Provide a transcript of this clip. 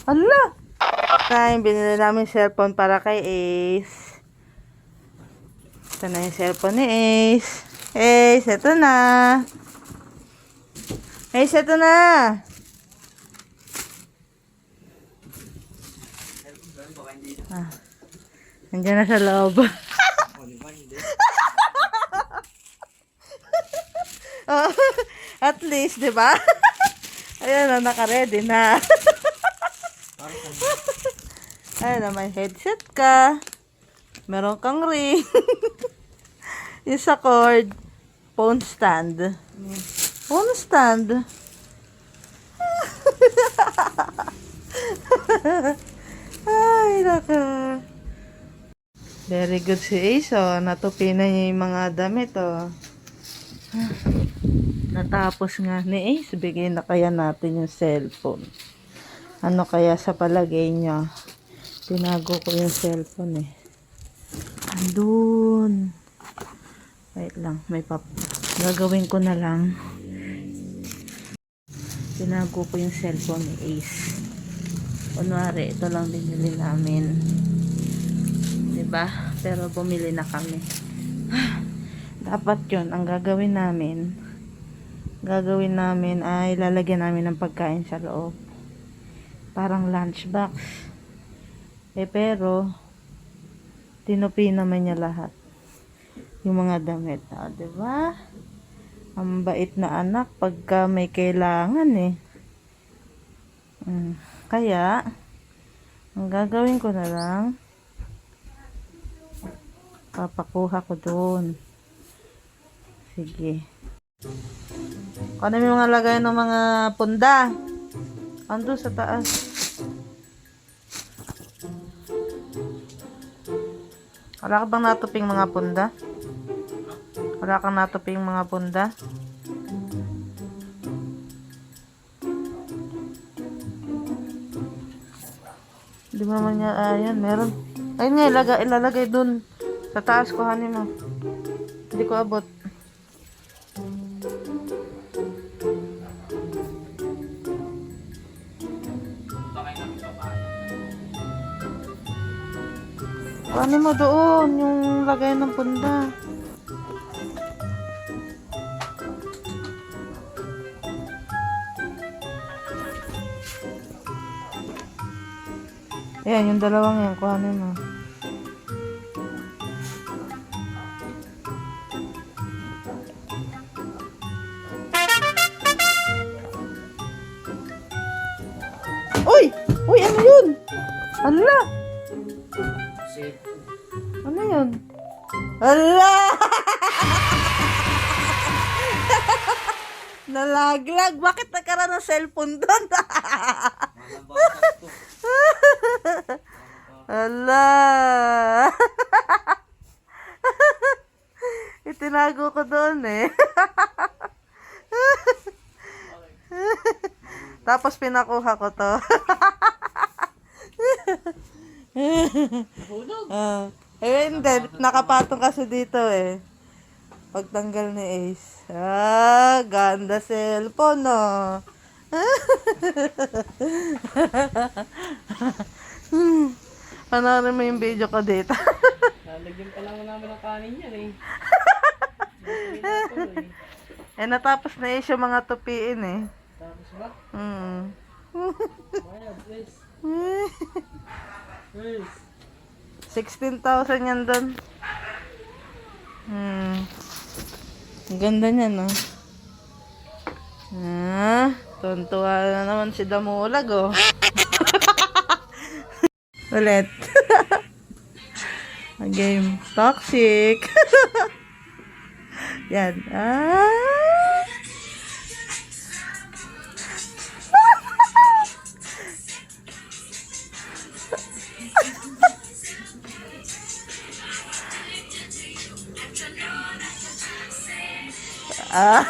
Hala! Kaya binili namin cellphone para kay Ace. Ito na yung cellphone ni Ace. Ace, ito na. Ace, ito na. Ah, nandiyan na sa loob. Oh, at least, di ba? Ayan na, naka-ready na. Ayan na, may headset ka. Meron kang ring. Yung sa cord, phone stand. Phone stand. Ay, naka. Very good si Ace, oh. Natupi na niya yung mga damit, oh. Natapos nga ni Ace, bigay na kaya natin yung cellphone. Ano kaya sa palagay niya? Tinago ko yung cellphone, eh. Andun. Wait lang, may gagawin ko na lang. Tinago ko yung cellphone ni Ace. Kunwari, ito lang binili namin. Diba? Pero bumili na kami. Dapat yun, ang gagawin namin ay lalagyan namin ng pagkain sa loob. Parang lunchbox. Pero, tinupi naman niya lahat. Yung mga damit. Diba? Ang bait na anak pagka may kailangan, eh. Kaya, ang gagawin ko na lang, papakuha ko doon. Sige. Kung ano yung mga lagay ng mga punda, ando sa taas. Wala ka bang natuping mga punda? Wala kang natuping mga punda? Hindi mo naman niya, ayan, meron. Ayun nga, ilalagay dun. Sa taas, kuhanin mo. Hindi ko abot. Kuhanin mo doon, yung lagay ng punda. Ayan, yung dalawang yan, kuhanin mo. Uy! Uy, ano yun? Hala! Ano yun? Hala! Nalaglag. Bakit nagkaroon ng cellphone doon? Hala! Itinago ko doon, eh. Tapos pinakuha ko to. Hindi, nakapatong kasi dito, eh. Pagtanggal ni Ace. Ganda cellphone, no. Panoorin mo yung video ko dito. Lalagyan pa lang namin ng kanin yan, eh. Natapos na Ace yung mga tupiin, eh. Tapos ba? Kaya, please. Please. 16,000 yan doon. Ang ganda niya, no? Tuntua na naman si Damulag, oh. Ulit. Game. Toxic. Yan. Ah.